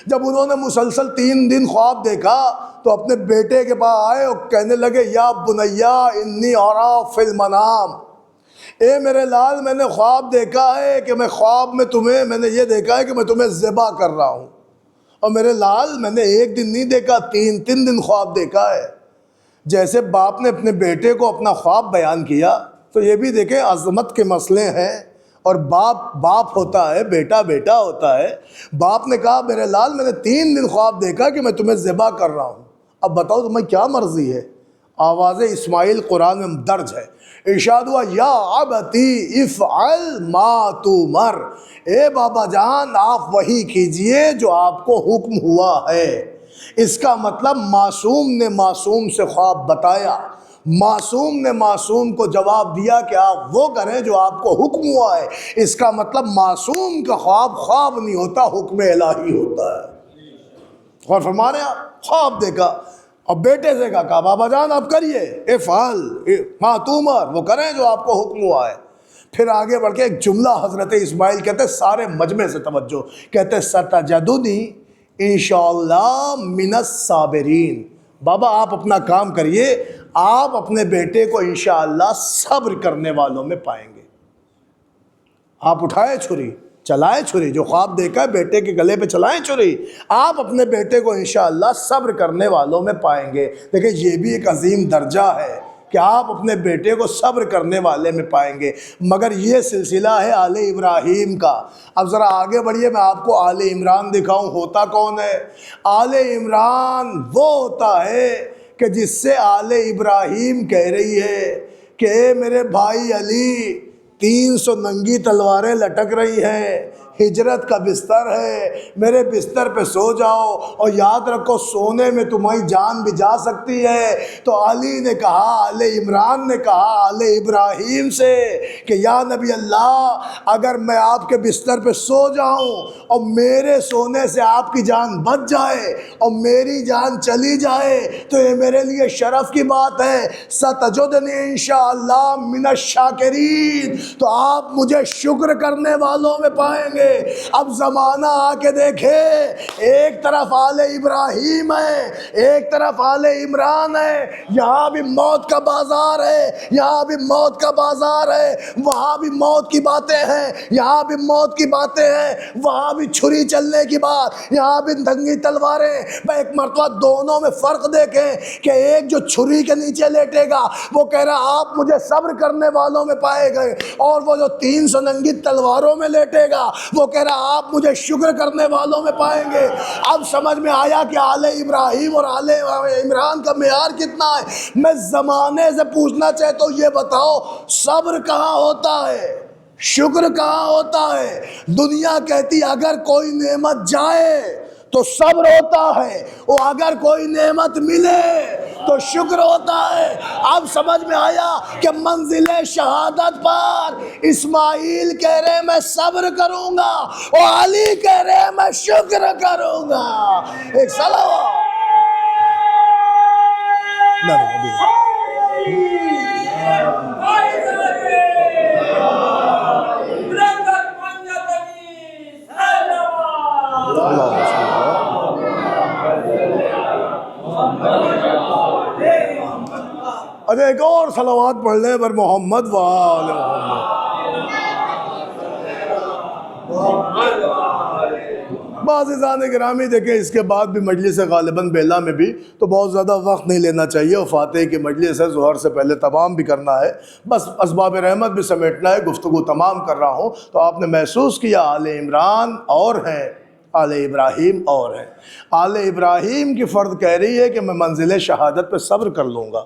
جب انہوں نے مسلسل 3 دن خواب دیکھا تو اپنے بیٹے کے پاس آئے اور کہنے لگے یا بنیا انی ارا فی المنام، اے میرے لال میں نے خواب دیکھا ہے کہ میں خواب میں نے یہ دیکھا ہے کہ میں تمہیں ذبح کر رہا ہوں، اور میرے لال میں نے 1 دن نہیں دیکھا، 3 دن خواب دیکھا ہے۔ جیسے باپ نے اپنے بیٹے کو اپنا خواب بیان کیا تو یہ بھی دیکھیں عظمت کے مسئلے ہیں، اور باپ ہوتا ہے، بیٹا ہوتا ہے۔ باپ نے کہا میرے لال میں نے 3 دن خواب دیکھا کہ میں تمہیں ذبح کر رہا ہوں، اب بتاؤ تمہیں کیا مرضی ہے؟ آواز اسماعیل قرآن میں درج ہے، ارشاد ہوا یا ابتی افعل ما تؤمر، اے بابا جان آپ وہی کیجئے جو آپ کو حکم ہوا ہے۔ اس کا مطلب معصوم نے معصوم سے خواب بتایا، معصوم نے معصوم کو جواب دیا کہ آپ وہ کریں جو آپ کو حکم ہوا ہے۔ اس کا مطلب معصوم کا خواب نہیں ہوتا، حکم الہی ہوتا ہے۔ غور فرما رہے ہیں آپ، خواب دیکھا اور بیٹے سے کہا بابا جان آپ کریے، افعل ما تؤمر، وہ کریں جو آپ کو حکم ہوا ہے۔ پھر آگے بڑھ کے ایک جملہ حضرت اسماعیل کہتے ہیں، سارے مجمع سے توجہ، کہتے ہیں ستجدنی انشاءاللہ من الصابرین، بابا آپ اپنا کام کریے، آپ اپنے بیٹے کو انشاءاللہ صبر کرنے والوں میں پائیں گے۔ آپ اٹھائے چھری، چلائے چھری، جو خواب دیکھا ہے بیٹے کے گلے پہ چلائیں چھری، آپ اپنے بیٹے کو انشاءاللہ صبر کرنے والوں میں پائیں گے۔ دیکھیں یہ بھی ایک عظیم درجہ ہے کہ آپ اپنے بیٹے کو صبر کرنے والے میں پائیں گے۔ مگر یہ سلسلہ ہے آل ابراہیم کا۔ اب ذرا آگے بڑھیے، میں آپ کو آل عمران دکھاؤں ہوتا کون ہے۔ آل عمران وہ ہوتا ہے کہ جس سے آل ابراہیم کہہ رہی ہے کہ اے میرے بھائی علی، 300 ننگی تلواریں لٹک رہی ہیں، ہجرت کا بستر ہے، میرے بستر پہ سو جاؤ، اور یاد رکھو سونے میں تمہاری جان بھی جا سکتی ہے۔ تو علی نے کہا، آل عمران نے کہا آل ابراہیم سے کہ یا نبی اللہ، اگر میں آپ کے بستر پہ سو جاؤں اور میرے سونے سے آپ کی جان بچ جائے اور میری جان چلی جائے تو یہ میرے لیے شرف کی بات ہے۔ ستجدنی انشاءاللہ من الشاکرین، تو آپ مجھے شکر کرنے والوں میں پائیں گے۔ اب زمانہ آ کے دیکھے، ایک طرف آل ابراہیم ہے، ایک طرف آل عمران ہے، یہاں بھی موت کا بازار ہے، یہاں بھی موت کا بازار ہے، وہاں بھی موت کی باتیں ہیں، یہاں بھی موت کی باتیں ہیں، وہاں بھی چھری چلنے کی بات، یہاں بھی ننگی تلواریں۔ میں ایک مرتبہ دونوں میں فرق دیکھیں کہ ایک جو چھری کے نیچے لیٹے گا وہ کہہ رہا آپ مجھے صبر کرنے والوں میں پائے گئے، اور وہ جو 300 ننگی تلواروں میں لیٹے گا وہ کہہ رہا آپ مجھے شکر کرنے والوں میں پائیں گے۔ اب سمجھ میں آیا کہ آل ابراہیم اور آل عمران کا معیار کتنا ہے۔ میں زمانے سے پوچھنا چاہتا ہوں، یہ بتاؤ صبر کہاں ہوتا ہے، شکر کہاں ہوتا ہے؟ دنیا کہتی اگر کوئی نعمت جائے تو صبر ہوتا ہے، اور اگر کوئی نعمت ملے تو شکر ہوتا ہے۔ اب سمجھ میں آیا کہ منزل شہادت پر اسماعیل کہہ رہے میں صبر کروں گا اور علی کہہ رہے میں شکر کروں گا۔ ایک صلوات اچھا ایک اور صلوات پڑھ لیں پر محمد وآل محمد۔ بعض عزیزان گرامی دیکھیں اس کے بعد بھی مجلس غالباً بیلا میں بھی تو بہت زیادہ وقت نہیں لینا چاہیے، اور فاتح کی مجلس ہے، ظہر سے پہلے تمام بھی کرنا ہے، بس اسباب رحمت بھی سمیٹنا ہے، گفتگو تمام کر رہا ہوں۔ تو آپ نے محسوس کیا آل عمران اور ہیں، آل ابراہیم اور ہیں۔ آل ابراہیم کی فرد کہہ رہی ہے کہ میں منزل شہادت پہ صبر کر لوں گا،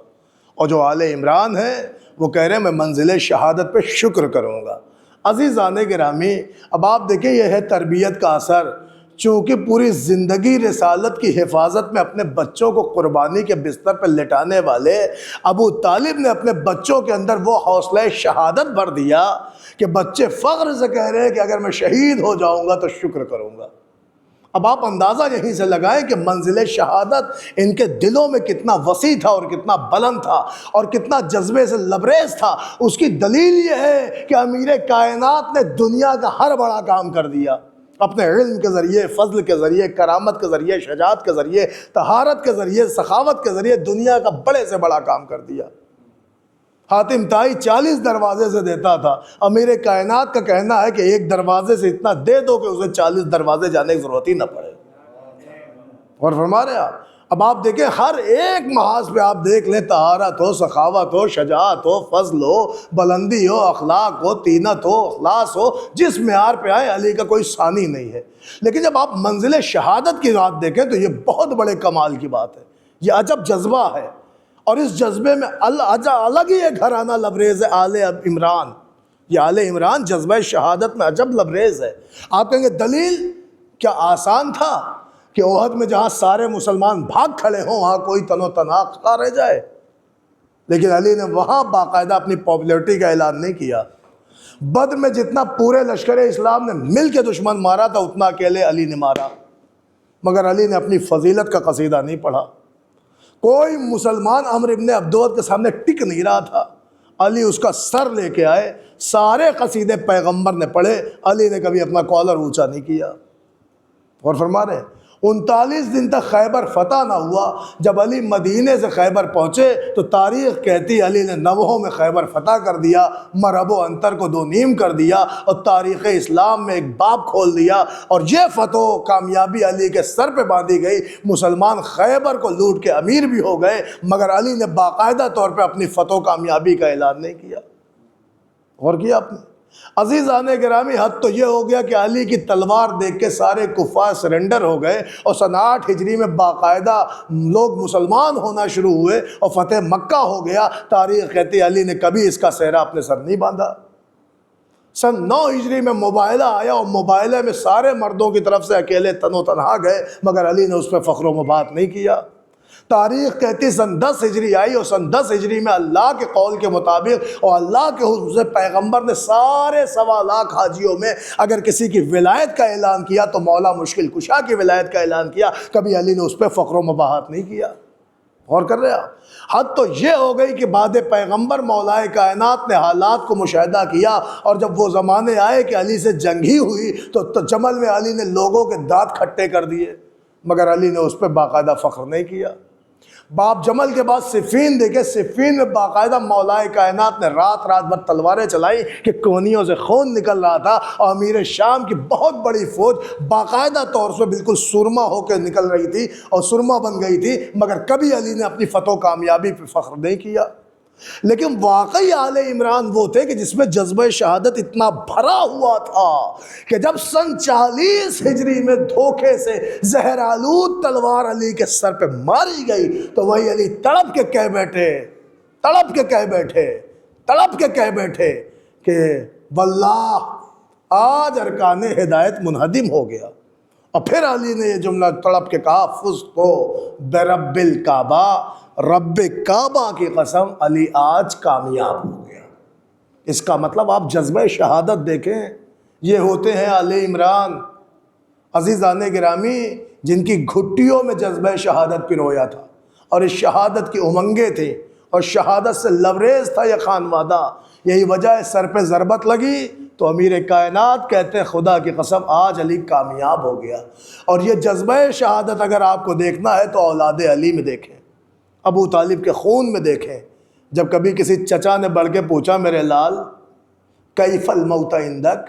اور جو آل عمران ہے وہ کہہ رہے ہیں میں منزل شہادت پہ شکر کروں گا۔ عزیزان گرامی، اب آپ دیکھیں یہ ہے تربیت کا اثر۔ چونکہ پوری زندگی رسالت کی حفاظت میں اپنے بچوں کو قربانی کے بستر پر لٹانے والے ابو طالب نے اپنے بچوں کے اندر وہ حوصلہ شہادت بھر دیا کہ بچے فخر سے کہہ رہے ہیں کہ اگر میں شہید ہو جاؤں گا تو شکر کروں گا۔ اب آپ اندازہ یہیں سے لگائیں کہ منزل شہادت ان کے دلوں میں کتنا وسیع تھا اور کتنا بلند تھا اور کتنا جذبے سے لبریز تھا۔ اس کی دلیل یہ ہے کہ امیر کائنات نے دنیا کا ہر بڑا کام کر دیا، اپنے علم کے ذریعے، فضل کے ذریعے، کرامت کے ذریعے، شجاعت کے ذریعے، طہارت کے ذریعے، سخاوت کے ذریعے دنیا کا بڑے سے بڑا کام کر دیا۔ حاتم طائی 40 دروازے سے دیتا تھا، امیر کائنات کا کہنا ہے کہ ایک دروازے سے اتنا دے دو کہ اسے 40 دروازے جانے کی ضرورت ہی نہ پڑے۔ اور فرما رہے آپ، اب آپ دیکھیں ہر ایک محاذ پہ آپ دیکھ لیں، طہارت ہو، سخاوت ہو، شجاعت ہو، فضل ہو، بلندی ہو، اخلاق ہو، طینت ہو، اخلاص ہو، جس معیار پہ آئے علی کا کوئی ثانی نہیں ہے۔ لیکن جب آپ منزل شہادت کی بات دیکھیں تو یہ بہت بڑے کمال کی بات ہے، یہ عجب جذبہ ہے، اور اس جذبے میں الگ ہی ایک گھرانہ لبریز ہے آل عمران۔ یہ آل عمران جذبہ شہادت میں عجب لبریز ہے۔ آپ کہیں گے دلیل کیا آسان تھا کہ احد میں جہاں سارے مسلمان بھاگ کھڑے ہوں وہاں کوئی تن و تنہا کھڑا رہ جائے؟ لیکن علی نے وہاں باقاعدہ اپنی پاپولیرٹی کا اعلان نہیں کیا۔ بدر میں جتنا پورے لشکر اسلام نے مل کے دشمن مارا تھا اتنا اکیلے علی نے مارا، مگر علی نے اپنی فضیلت کا قصیدہ نہیں پڑھا۔ کوئی مسلمان عمرو ابن عبدود کے سامنے ٹک نہیں رہا تھا، علی اس کا سر لے کے آئے، سارے قصیدے پیغمبر نے پڑھے، علی نے کبھی اپنا کالر اونچا نہیں کیا۔ اور فرما رہے ہیں 39 دن تک خیبر فتح نہ ہوا۔ جب علی مدینے سے خیبر پہنچے تو تاریخ کہتی علی نے 9 میں خیبر فتح کر دیا، مرحب و انتر کو 2 نیم کر دیا اور تاریخ اسلام میں ایک باب کھول دیا، اور یہ فتح و کامیابی علی کے سر پہ باندھی گئی۔ مسلمان خیبر کو لوٹ کے امیر بھی ہو گئے، مگر علی نے باقاعدہ طور پہ اپنی فتح و کامیابی کا اعلان نہیں کیا۔ غور کیا آپ نے؟ عزیزان گرامی، حد تو یہ ہو گیا کہ علی کی تلوار دیکھ کے سارے کفار سرنڈر ہو گئے، اور سن 8 ہجری میں باقاعدہ لوگ مسلمان ہونا شروع ہوئے اور فتح مکہ ہو گیا۔ تاریخ کہتی علی نے کبھی اس کا سہرا اپنے سر نہیں باندھا۔ سن 9 ہجری میں مباہلہ آیا اور مباہلے میں سارے مردوں کی طرف سے اکیلے تن و تنہا گئے، مگر علی نے اس پہ فخر و مباحت نہیں کیا۔ تاریخ کہتی سن 10 ہجری آئی اور سن 10 ہجری میں اللہ کے قول کے مطابق اور اللہ کے حضور سے پیغمبر نے سارے 1.25 لاکھ حاجیوں میں اگر کسی کی ولایت کا اعلان کیا تو مولا مشکل کشا کی ولایت کا اعلان کیا، کبھی علی نے اس پہ فخر و مباحت نہیں کیا۔ غور کر رہے آپ؟ حد تو یہ ہو گئی کہ بعد پیغمبر مولا کائنات نے حالات کو مشاہدہ کیا، اور جب وہ زمانے آئے کہ علی سے جنگ ہی ہوئی تو جمل میں علی نے لوگوں کے دانت کھٹے کر دیے، مگر علی نے اس پہ باقاعدہ فخر نہیں کیا۔ باب جمل کے بعد صفین دیکھے، صفین میں باقاعدہ مولا کائنات نے رات بھر تلواریں چلائی کہ کونیوں سے خون نکل رہا تھا، اور امیر شام کی بہت بڑی فوج باقاعدہ طور سے بالکل سرما ہو کے نکل رہی تھی اور سرما بن گئی تھی، مگر کبھی علی نے اپنی فتح و کامیابی پہ فخر نہیں کیا۔ لیکن واقعی آل عمران وہ تھے کہ جس میں جذبہ شہادت اتنا بھرا ہوا تھا کہ جب سن 40 ہجری میں دھوکے سے زہر آلود تلوار علی کے سر پہ ماری گئی تو وہی علی تڑپ کے کہہ بیٹھے کہ واللہ آج ارکان ہدایت منہدم ہو گیا۔ اور پھر علی نے یہ جملہ تڑپ کے کہا فزت برب الکعبہ، رب کعبہ کی قسم علی آج کامیاب ہو گیا۔ اس کا مطلب آپ جذبہ شہادت دیکھیں، یہ ہوتے ہیں آل عمران۔ عزیزان گرامی، جن کی گھٹیوں میں جذبہ شہادت پرویا تھا اور اس شہادت کی امنگیں تھیں اور شہادت سے لبریز تھا یہ خانوادہ، یہی وجہ ہے سر پہ ضربت لگی تو امیر کائنات کہتے ہیں خدا کی قسم آج علی کامیاب ہو گیا۔ اور یہ جذبہ شہادت اگر آپ کو دیکھنا ہے تو اولاد علی میں دیکھیں، ابو طالب کے خون میں دیکھیں۔ جب کبھی کسی چچا نے بڑھ کے پوچھا میرے لال کیف الموت عندک،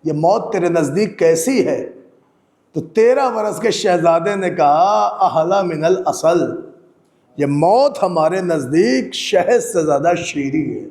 یہ موت تیرے نزدیک کیسی ہے، تو 13 برس کے شہزادے نے کہا احلی من الاصل، یہ موت ہمارے نزدیک شہد سے زیادہ شیریں ہے۔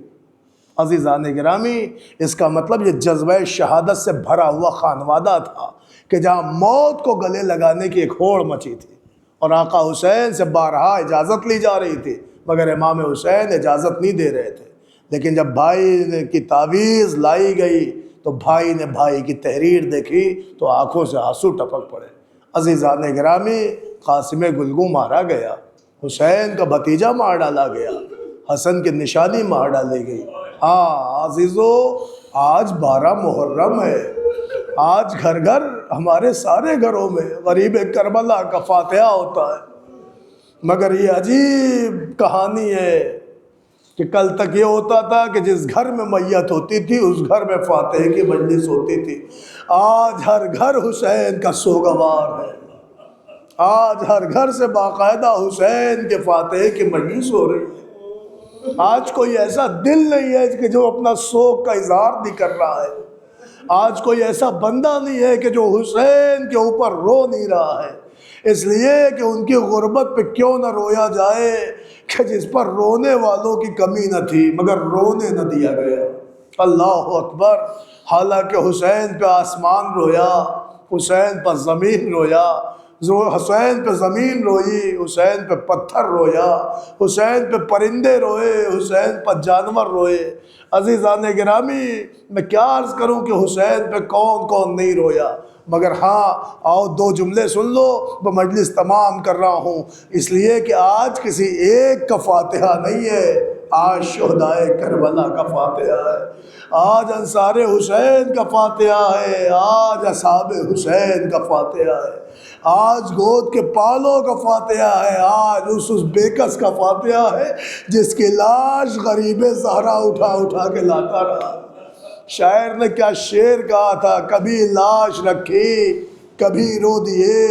عزیزان گرامی، اس کا مطلب یہ جذبہ شہادت سے بھرا ہوا خانوادہ تھا کہ جہاں موت کو گلے لگانے کی ایک ہوڑ مچی تھی، اور آقا حسین سے بارہا اجازت لی جا رہی تھی مگر امام حسین اجازت نہیں دے رہے تھے۔ لیکن جب بھائی کی تعویذ لائی گئی تو بھائی نے بھائی کی تحریر دیکھی تو آنکھوں سے آنسو ٹپک پڑے۔ عزیزان گرامی، قاسم گلگوں مارا گیا، حسین کا بھتیجا مار ڈالا گیا، حسن کی نشانی مار ڈالی گئی۔ ہاں عزیزو، آج 12 محرم ہے، آج گھر گھر ہمارے سارے گھروں میں غریب کربلا کا فاتحہ ہوتا ہے، مگر یہ عجیب کہانی ہے کہ کل تک یہ ہوتا تھا کہ جس گھر میں میت ہوتی تھی اس گھر میں فاتحہ کی مجلس ہوتی تھی۔ آج ہر گھر حسین کا سوگوار ہے، آج ہر گھر سے باقاعدہ حسین کے فاتحہ کی مجلس ہو رہی ہے۔ آج کوئی ایسا دل نہیں ہے کہ جو اپنا سوگ کا اظہار نہیں کر رہا ہے، آج کوئی ایسا بندہ نہیں ہے کہ جو حسین کے اوپر رو نہیں رہا ہے، اس لیے کہ ان کی غربت پہ کیوں نہ رویا جائے کہ جس پر رونے والوں کی کمی نہ تھی مگر رونے نہ دیا گیا۔ اللہ اکبر۔ حالانکہ حسین پہ آسمان رویا، حسین پر زمین رویا، حسین پہ زمین روئی، حسین پہ پتھر رویا، حسین پہ پرندے روئے، حسین پہ جانور روئے۔ عزیزان گرامی، میں کیا عرض کروں کہ حسین پہ کون کون نہیں رویا، مگر ہاں آؤ 2 جملے سن لو، میں مجلس تمام کر رہا ہوں اس لیے کہ آج کسی ایک کا فاتحہ نہیں ہے، آج شہدائے کربلا کا فاتحہ ہے، آج انصار حسین کا فاتحہ ہے، آج اصحاب حسین کا فاتحہ ہے، آج گود کے پالوں کا فاتحہ ہے، آج اس بیکس کا فاتحہ ہے جس کی لاش غریب زہرا اٹھا اٹھا کے لاتا رہا۔ شاعر نے کیا شعر کہا تھا، کبھی لاش رکھی کبھی رو دیے،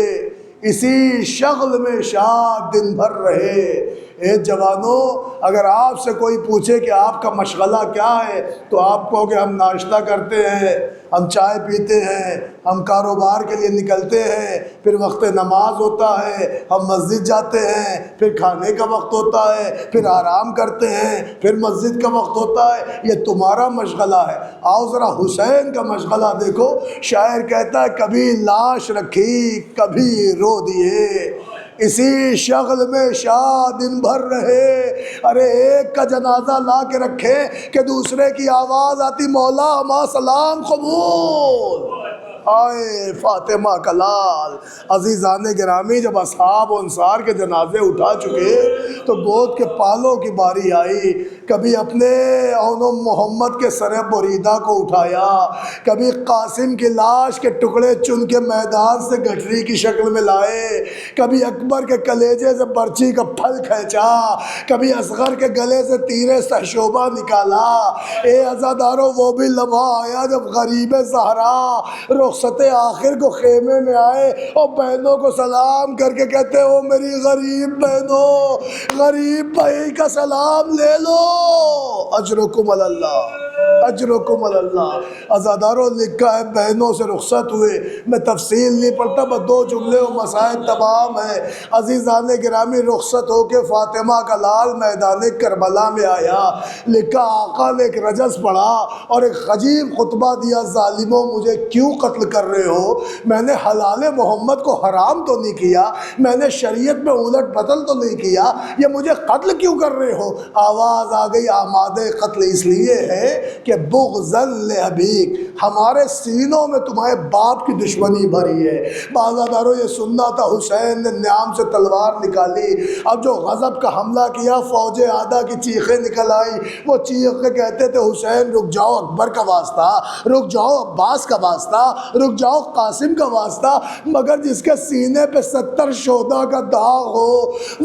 اسی شغل میں شاد دن بھر رہے۔ اے جوانوں، اگر آپ سے کوئی پوچھے کہ آپ کا مشغلہ کیا ہے تو آپ کہو کہ ہم ناشتہ کرتے ہیں، ہم چائے پیتے ہیں، ہم کاروبار کے لیے نکلتے ہیں، پھر وقت نماز ہوتا ہے، ہم مسجد جاتے ہیں، پھر کھانے کا وقت ہوتا ہے، پھر آرام کرتے ہیں، پھر مسجد کا وقت ہوتا ہے۔ یہ تمہارا مشغلہ ہے۔ آؤ ذرا حسین کا مشغلہ دیکھو۔ شاعر کہتا ہے کبھی لاش رکھی کبھی رو دیے، اسی شغل میں شاہ دن بھر رہے، ارے ایک کا جنازہ لا کے رکھے کہ دوسرے کی آواز آتی مولا ما سلام قبول، آئے فاطمہ کا لال۔ عزیزان گرامی، جب اصحاب و انصار کے جنازے اٹھا چکے تو گود کے پالوں کی باری آئی۔ کبھی اپنے اون محمد کے سر بریدہ کو اٹھایا، کبھی قاسم کی لاش کے ٹکڑے چن کے میدان سے گٹھری کی شکل میں لائے، کبھی اکبر کے کلیجے سے برچی کا پھل کھینچا، کبھی اصغر کے گلے سے تیر سہشوبہ نکالا۔ اے عزادارو، وہ بھی لمحہ آیا جب غریب زہرا رخصت آخر کو خیمے میں آئے اور بہنوں کو سلام کر کے کہتے ہو میری غریب بہنوں، غریب بھائی کا سلام لے لو، اجرکم اللہ، اجرکم اللہ۔ عزاداروں، لکھا ہے بہنوں سے رخصت ہوئے، میں تفصیل نہیں پڑھتا، بس دو جملے و مسائل تمام ہے۔ عزیزان گرامی، رخصت ہو کے فاطمہ کا لال میدان کربلا میں آیا، لکھا آقا نے ایک رجز پڑھا اور ایک عجیب خطبہ دیا، ظالموں مجھے کیوں قتل کر رہے ہو؟ میں نے حلال محمد کو حرام تو نہیں کیا، میں نے شریعت میں الٹ پتل تو نہیں کیا، یہ مجھے قتل کیوں کر رہے ہو؟ آواز آ گئی، آمادہ قتل اس لیے ہے کہ بغضاً لأبیک، ہمارے سینوں میں تمہارے باپ کی دشمنی بھری ہے۔ بازاداروں، یہ سننا تھا، حسین نے نیام سے تلوار نکالی، اب جو غضب کا حملہ کیا فوج عادہ کی چیخیں نکل آئی، وہ چیخ کے کہتے تھے حسین رک جاؤ، اکبر کا واسطہ، رک جاؤ عباس کا واسطہ، رک جاؤ قاسم کا واسطہ، مگر جس کے سینے پہ 70 شہداء کا داغ ہو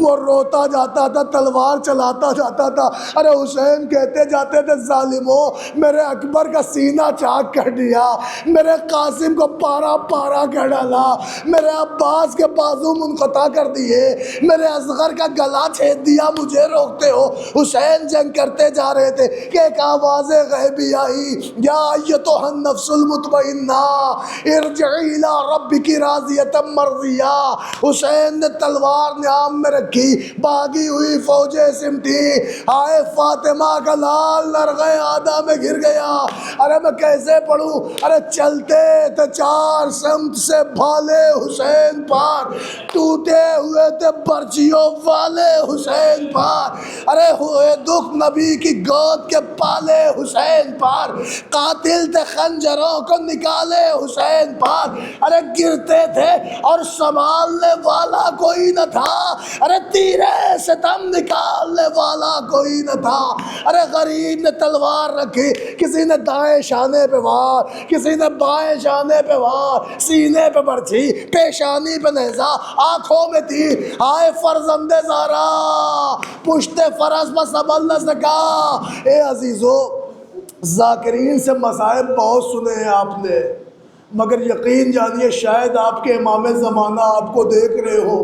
وہ روتا جاتا تھا، تلوار چلاتا جاتا تھا۔ ارے حسین کہتے جاتے تھے ظالموں، میرے اکبر کا سینہ چاک کر دیا، میرے قاسم کو پارا پارا کر ڈالا، میرے عباس کے بازو منقطع کر دیے، میرے اصغر کا گلا چھید دیا، مجھے روکتے ہو؟ حسین جنگ کرتے جا رہے تھے کہ ایک آواز غیبی آئی، یا ایتھا النفس المطمئنہ ارجعی الی ربک راضیۃ مرضیہ۔ حسین نے تلوار نیام میں رکھی، باغی ہوئی فوجیں سمٹی، آئے فاطمہ کا لال نرغے عادہ میں گر گیا۔ ارے میں کیسے پڑھوں؟ ارے چلتے تھے چار سمت سے بھالے حسین پار، ٹوٹے ہوئے تھے برچیوں والے حسین پار، ارے ہوئے دکھ نبی کی گود کے پالے حسین پار، قاتل تھے خنجروں کو نکالے حسین پار، ارے گرتے تھے اور سنبھالنے والا کوئی نہ تھا، ارے تیرے ستم نکالنے والا کوئی نہ تھا۔ ارے غریب نے تلوار رکھی، کسی نے دائیں شانے پہ وار، کسی نے بائیں شانے پہ وار، سینے پہ برچھی، پیشانی پہ نیزہ، آنکھوں میں تیر، آئے فرزند زہرا پشت فرس پر سنبھل نہ سکا۔ اے عزیزو، ذاکرین سے مصائب بہت سنے ہیں آپ نے، مگر یقین جانیے شاید آپ کے امام زمانہ آپ کو دیکھ رہے ہو۔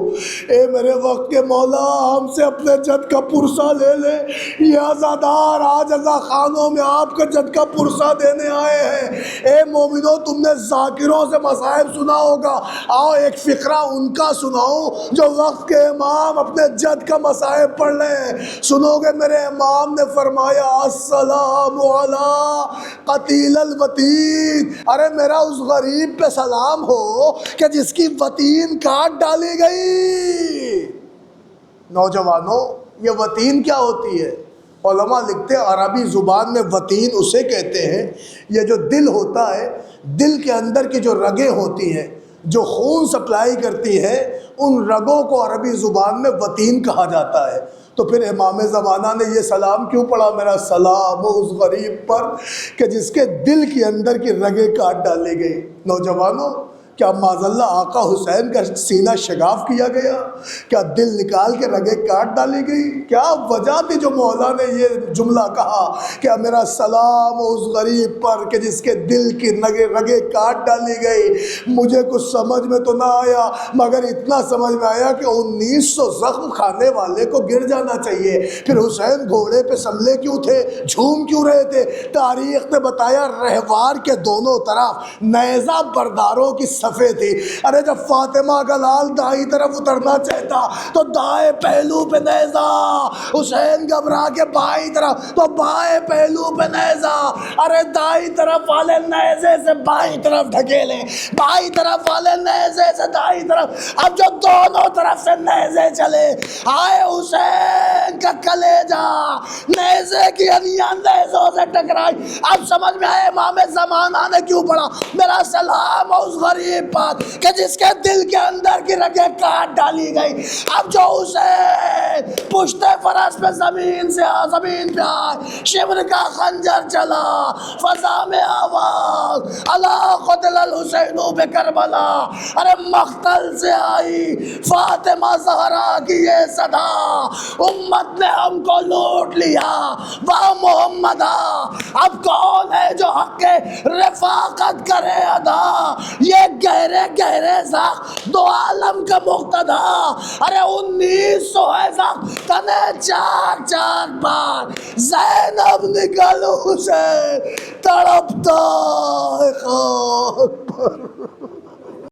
اے میرے وقت کے مولا، ہم سے اپنے جد کا پرسہ لے لے، یہ عزادار آج عزا خانوں میں آپ کا جد کا پرسہ دینے آئے ہیں۔ اے مومنو، تم نے ذاکروں سے مصائب سنا ہوگا، آؤ ایک فقرہ ان کا سناؤں جو وقت کے امام اپنے جد کا مصائب پڑھ لیں۔ سنو گے، میرے امام نے فرمایا السلام علی قتیل الوطین، ارے میرا اس غریب پہ سلام ہو کہ جس کی وطین کاٹ ڈالی گئی۔ نوجوانوں، یہ وطین کیا ہوتی ہے؟ علماء لکھتے ہیں عربی زبان میں وطین اسے کہتے ہیں، یہ جو دل ہوتا ہے، دل کے اندر کی جو رگیں ہوتی ہیں جو خون سپلائی کرتی ہے، ان رگوں کو عربی زبان میں وطین کہا جاتا ہے۔ تو پھر امام زمانہ نے یہ سلام کیوں پڑھا، میرا سلام ہو اس غریب پر کہ جس کے دل کے اندر کی رگیں کاٹ ڈالی گئی۔ نوجوانوں، کیا معاذاللہ آقا حسین کا سینہ شگاف کیا گیا؟ کیا دل نکال کے رگیں کاٹ ڈالی گئی؟ کیا وجہ تھی جو مولا نے یہ جملہ کہا کہ میرا سلام اس غریب پر کہ جس کے دل کی رگیں کاٹ ڈالی گئی؟ مجھے کچھ سمجھ میں تو نہ آیا، مگر اتنا سمجھ میں آیا کہ 1900 زخم کھانے والے کو گر جانا چاہیے۔ پھر حسین گھوڑے پہ سنبھلے کیوں تھے، جھوم کیوں رہے تھے؟ تاریخ نے بتایا رہوار کے دونوں طرف نیزہ برداروں کی صفحے تھی. ارے جب فاطمہ کا لال دائیں طرف اترنا چاہتا تو دائیں پہلو پہ نیزہ، حسین گھبرا کے بائیں طرف تو بائیں پہلو پہ نیزہ. ارے دائیں طرف والے نیزے سے بائیں طرف ڈھکیلے، بائیں طرف والے نیزے سے دائیں طرف. اب جو دونوں طرف سے نیزے چلے، آئے حسین کا کلیجہ نیزے کی انیاں نیزوں سے ٹکرائی. اب سمجھ میں آئے امام زمانہ نے کیوں پڑھا میرا سلام اس غریب پر کہ جس کے دل کے اندر کی رگیں کاٹ ڈالی گئی. اب جو حسین پشت فرس پہ زمین پہ آئے، شبر کا خنجر چلا، فضا میں آواز اللہ قتل الحسین بے کربلا. ارے مقتل سے آئی فاطمہ زہرا کی یہ صدا، امت نے ہم کو لوٹ لیا واہ محمدہ. اب کون ہے جو حق رفاقت کرے ادا، یہ گہرے گہرے زخم دو عالم کا مقتدا. ارے 1900 ہے زخم تنے چاک چاک بار، زینب نکل حسین تڑپتا ہے خاک پر.